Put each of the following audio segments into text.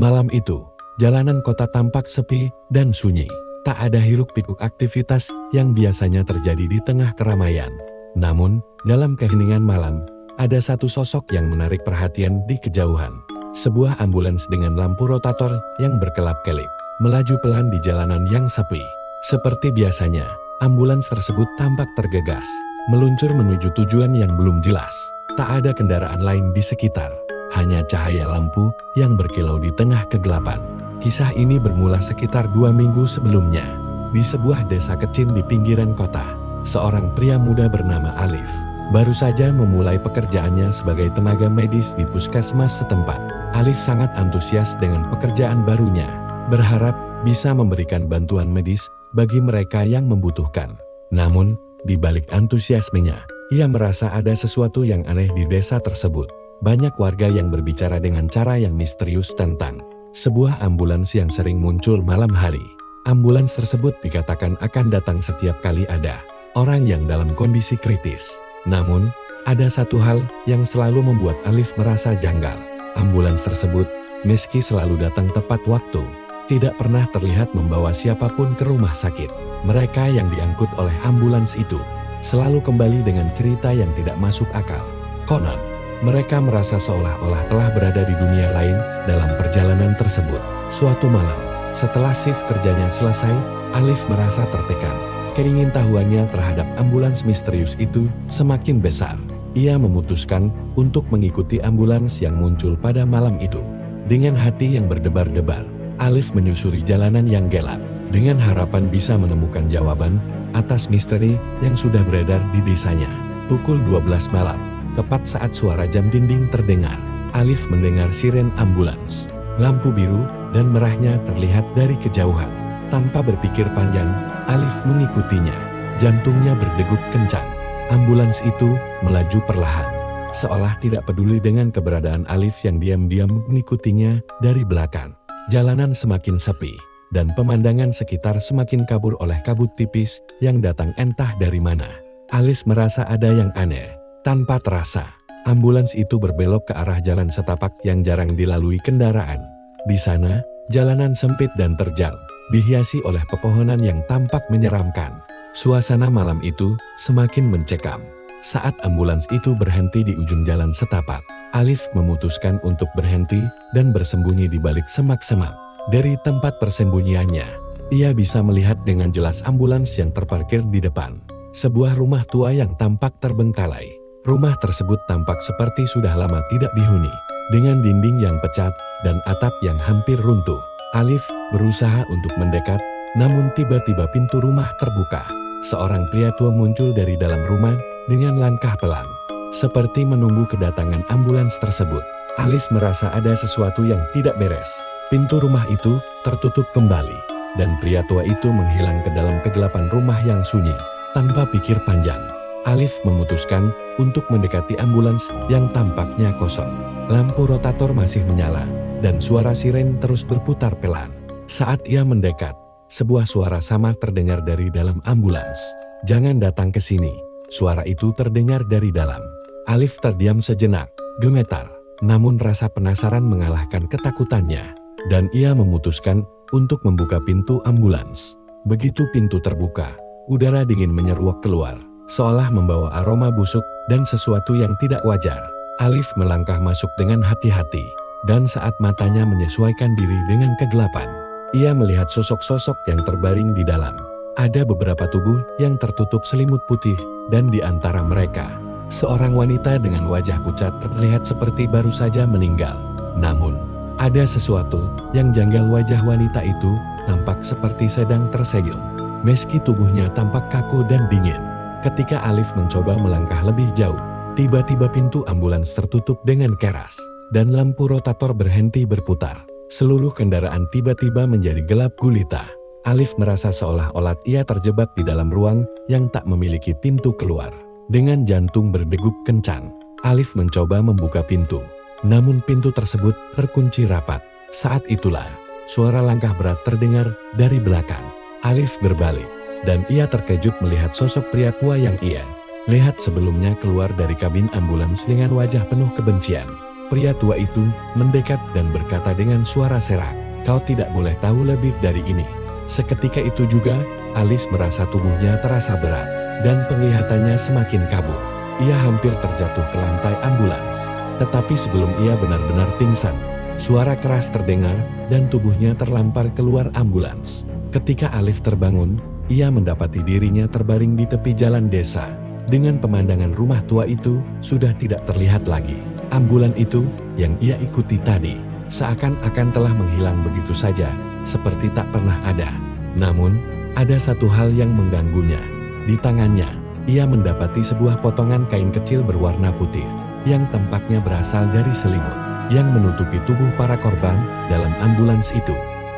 Malam itu, jalanan kota tampak sepi dan sunyi. Tak ada hiruk-pikuk aktivitas yang biasanya terjadi di tengah keramaian. Namun, dalam keheningan malam, ada satu sosok yang menarik perhatian di kejauhan. Sebuah ambulans dengan lampu rotator yang berkelap-kelip, melaju pelan di jalanan yang sepi. Seperti biasanya, ambulans tersebut tampak tergegas, meluncur menuju tujuan yang belum jelas. Tak ada kendaraan lain di sekitar, hanya cahaya lampu yang berkilau di tengah kegelapan. Kisah ini bermula sekitar 2 minggu sebelumnya, di sebuah desa kecil di pinggiran kota. Seorang pria muda bernama Alif baru saja memulai pekerjaannya sebagai tenaga medis di puskesmas setempat. Alif sangat antusias dengan pekerjaan barunya, berharap bisa memberikan bantuan medis bagi mereka yang membutuhkan. Namun, di balik antusiasmenya, ia merasa ada sesuatu yang aneh di desa tersebut. Banyak warga yang berbicara dengan cara yang misterius tentang sebuah ambulans yang sering muncul malam hari. Ambulans tersebut dikatakan akan datang setiap kali ada orang yang dalam kondisi kritis. Namun, ada satu hal yang selalu membuat Alif merasa janggal. Ambulans tersebut, meski selalu datang tepat waktu, tidak pernah terlihat membawa siapapun ke rumah sakit. Mereka yang diangkut oleh ambulans itu selalu kembali dengan cerita yang tidak masuk akal. Konon, mereka merasa seolah-olah telah berada di dunia lain dalam perjalanan tersebut. Suatu malam, setelah shift kerjanya selesai, Alif merasa tertekan. Keingintahuannya terhadap ambulans misterius itu semakin besar. Ia memutuskan untuk mengikuti ambulans yang muncul pada malam itu. Dengan hati yang berdebar-debar, Alif menyusuri jalanan yang gelap, dengan harapan bisa menemukan jawaban atas misteri yang sudah beredar di desanya. Pukul 12 malam. Tepat saat suara jam dinding terdengar, Alif mendengar siren ambulans. Lampu biru dan merahnya terlihat dari kejauhan. Tanpa berpikir panjang, Alif mengikutinya. Jantungnya berdegup kencang. Ambulans itu melaju perlahan, seolah tidak peduli dengan keberadaan Alif yang diam-diam mengikutinya dari belakang. Jalanan semakin sepi, dan pemandangan sekitar semakin kabur oleh kabut tipis yang datang entah dari mana. Alif merasa ada yang aneh. Tanpa terasa, ambulans itu berbelok ke arah jalan setapak yang jarang dilalui kendaraan. Di sana, jalanan sempit dan terjal, dihiasi oleh pepohonan yang tampak menyeramkan. Suasana malam itu semakin mencekam. Saat ambulans itu berhenti di ujung jalan setapak, Alif memutuskan untuk berhenti dan bersembunyi di balik semak-semak. Dari tempat persembunyiannya, ia bisa melihat dengan jelas ambulans yang terparkir di depan sebuah rumah tua yang tampak terbengkalai. Rumah tersebut tampak seperti sudah lama tidak dihuni, dengan dinding yang pecah dan atap yang hampir runtuh. Alif berusaha untuk mendekat, namun tiba-tiba pintu rumah terbuka. Seorang pria tua muncul dari dalam rumah dengan langkah pelan, seperti menunggu kedatangan ambulans tersebut. Alif merasa ada sesuatu yang tidak beres. Pintu rumah itu tertutup kembali, dan pria tua itu menghilang ke dalam kegelapan rumah yang sunyi. Tanpa pikir panjang, Alif memutuskan untuk mendekati ambulans yang tampaknya kosong. Lampu rotator masih menyala, dan suara siren terus berputar pelan. Saat ia mendekat, sebuah suara samar terdengar dari dalam ambulans. "Jangan datang ke sini." Suara itu terdengar dari dalam. Alif terdiam sejenak, gemetar. Namun rasa penasaran mengalahkan ketakutannya, dan ia memutuskan untuk membuka pintu ambulans. Begitu pintu terbuka, udara dingin menyeruak keluar, seolah membawa aroma busuk dan sesuatu yang tidak wajar. Alif melangkah masuk dengan hati-hati, dan saat matanya menyesuaikan diri dengan kegelapan, ia melihat sosok-sosok yang terbaring di dalam. Ada beberapa tubuh yang tertutup selimut putih, dan di antara mereka, seorang wanita dengan wajah pucat terlihat seperti baru saja meninggal. Namun, ada sesuatu yang janggal. Wajah wanita itu nampak seperti sedang tersenyum, meski tubuhnya tampak kaku dan dingin. Ketika Alif mencoba melangkah lebih jauh, tiba-tiba pintu ambulans tertutup dengan keras, dan lampu rotator berhenti berputar. Seluruh kendaraan tiba-tiba menjadi gelap gulita. Alif merasa seolah-olah ia terjebak di dalam ruang yang tak memiliki pintu keluar. Dengan jantung berdegup kencang, Alif mencoba membuka pintu. Namun pintu tersebut terkunci rapat. Saat itulah, suara langkah berat terdengar dari belakang. Alif berbalik, dan ia terkejut melihat sosok pria tua yang ia lihat sebelumnya keluar dari kabin ambulans dengan wajah penuh kebencian. Pria tua itu mendekat dan berkata dengan suara serak, "Kau tidak boleh tahu lebih dari ini." Seketika itu juga, Alif merasa tubuhnya terasa berat, dan penglihatannya semakin kabur. Ia hampir terjatuh ke lantai ambulans. Tetapi sebelum ia benar-benar pingsan, suara keras terdengar, dan tubuhnya terlampar keluar ambulans. Ketika Alif terbangun, ia mendapati dirinya terbaring di tepi jalan desa. Dengan pemandangan rumah tua itu, sudah tidak terlihat lagi. Ambulan itu, yang ia ikuti tadi, seakan-akan telah menghilang begitu saja, seperti tak pernah ada. Namun, ada satu hal yang mengganggunya. Di tangannya, ia mendapati sebuah potongan kain kecil berwarna putih, yang tampaknya berasal dari selimut, yang menutupi tubuh para korban dalam ambulans itu.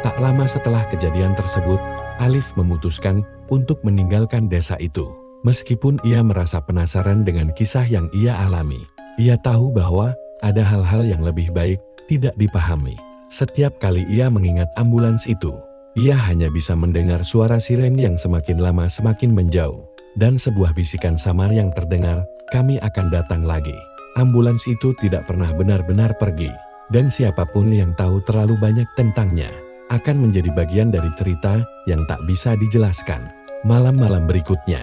Tak lama setelah kejadian tersebut, Alif memutuskan untuk meninggalkan desa itu. Meskipun ia merasa penasaran dengan kisah yang ia alami, ia tahu bahwa ada hal-hal yang lebih baik tidak dipahami. Setiap kali ia mengingat ambulans itu, ia hanya bisa mendengar suara siren yang semakin lama semakin menjauh, dan sebuah bisikan samar yang terdengar, "Kami akan datang lagi." Ambulans itu tidak pernah benar-benar pergi, dan siapapun yang tahu terlalu banyak tentangnya akan menjadi bagian dari cerita yang tak bisa dijelaskan. Malam-malam berikutnya,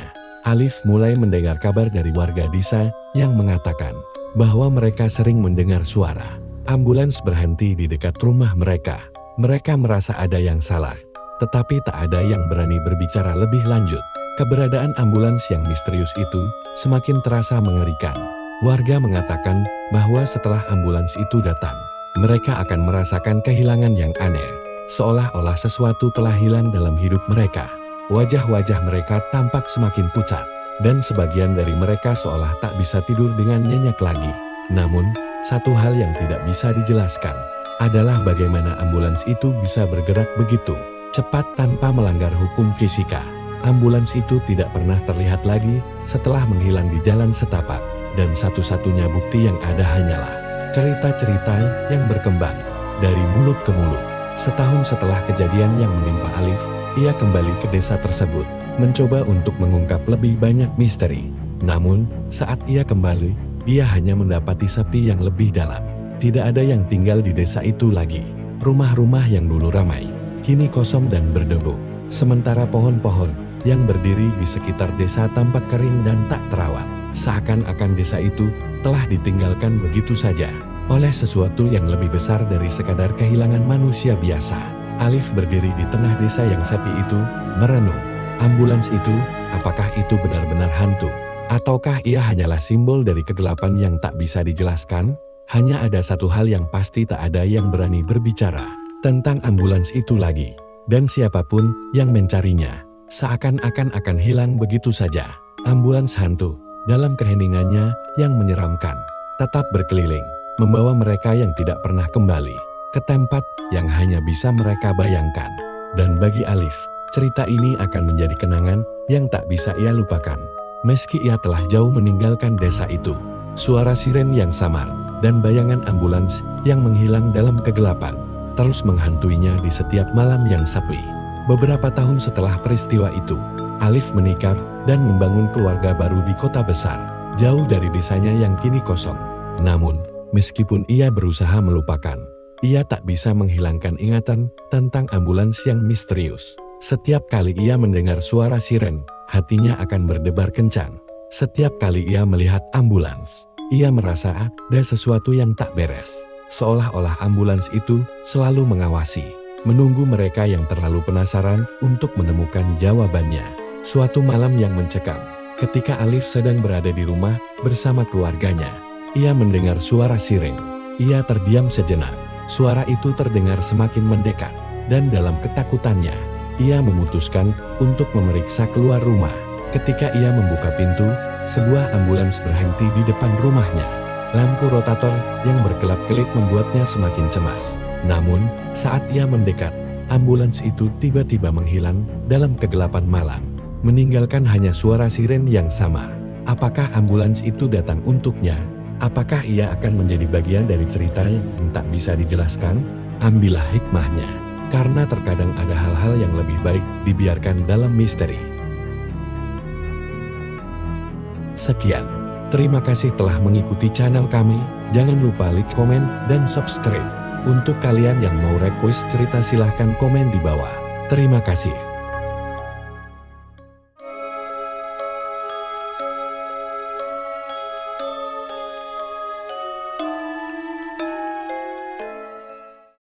Alif mulai mendengar kabar dari warga desa yang mengatakan bahwa mereka sering mendengar suara ambulans berhenti di dekat rumah mereka. Mereka merasa ada yang salah, tetapi tak ada yang berani berbicara lebih lanjut. Keberadaan ambulans yang misterius itu semakin terasa mengerikan. Warga mengatakan bahwa setelah ambulans itu datang, mereka akan merasakan kehilangan yang aneh, seolah-olah sesuatu telah hilang dalam hidup mereka. Wajah-wajah mereka tampak semakin pucat, dan sebagian dari mereka seolah tak bisa tidur dengan nyenyak lagi. Namun, satu hal yang tidak bisa dijelaskan adalah bagaimana ambulans itu bisa bergerak begitu cepat tanpa melanggar hukum fisika. Ambulans itu tidak pernah terlihat lagi setelah menghilang di jalan setapak, dan satu-satunya bukti yang ada hanyalah cerita-cerita yang berkembang dari mulut ke mulut. Setahun setelah kejadian yang menimpa Alif, ia kembali ke desa tersebut, mencoba untuk mengungkap lebih banyak misteri. Namun, saat ia kembali, ia hanya mendapati sepi yang lebih dalam. Tidak ada yang tinggal di desa itu lagi. Rumah-rumah yang dulu ramai, kini kosong dan berdebu. Sementara pohon-pohon yang berdiri di sekitar desa tampak kering dan tak terawat. Seakan-akan desa itu telah ditinggalkan begitu saja oleh sesuatu yang lebih besar dari sekadar kehilangan manusia biasa. Alif berdiri di tengah desa yang sepi itu, merenung. Ambulans itu, apakah itu benar-benar hantu? Ataukah ia hanyalah simbol dari kegelapan yang tak bisa dijelaskan? Hanya ada satu hal yang pasti, tak ada yang berani berbicara tentang ambulans itu lagi. Dan siapapun yang mencarinya, seakan-akan akan hilang begitu saja. Ambulans hantu, dalam keheningannya yang menyeramkan, tetap berkeliling, membawa mereka yang tidak pernah kembali ke tempat yang hanya bisa mereka bayangkan. Dan bagi Alif, cerita ini akan menjadi kenangan yang tak bisa ia lupakan. Meski ia telah jauh meninggalkan desa itu, suara siren yang samar dan bayangan ambulans yang menghilang dalam kegelapan terus menghantuinya di setiap malam yang sepi. Beberapa tahun setelah peristiwa itu, Alif menikah dan membangun keluarga baru di kota besar, jauh dari desanya yang kini kosong. Namun, meskipun ia berusaha melupakan, ia tak bisa menghilangkan ingatan tentang ambulans yang misterius. Setiap kali ia mendengar suara siren, hatinya akan berdebar kencang. Setiap kali ia melihat ambulans, ia merasa ada sesuatu yang tak beres. Seolah-olah ambulans itu selalu mengawasi, menunggu mereka yang terlalu penasaran untuk menemukan jawabannya. Suatu malam yang mencekam, ketika Alif sedang berada di rumah bersama keluarganya, ia mendengar suara siren. Ia terdiam sejenak. Suara itu terdengar semakin mendekat, dan dalam ketakutannya, ia memutuskan untuk memeriksa keluar rumah. Ketika ia membuka pintu, sebuah ambulans berhenti di depan rumahnya. Lampu rotator yang berkelap-kelip membuatnya semakin cemas. Namun, saat ia mendekat, ambulans itu tiba-tiba menghilang dalam kegelapan malam, meninggalkan hanya suara siren yang samar. Apakah ambulans itu datang untuknya? Apakah ia akan menjadi bagian dari cerita yang tak bisa dijelaskan? Ambillah hikmahnya, karena terkadang ada hal-hal yang lebih baik dibiarkan dalam misteri. Sekian, terima kasih telah mengikuti channel kami. Jangan lupa like, komen, dan subscribe. Untuk kalian yang mau request cerita silahkan komen di bawah. Terima kasih.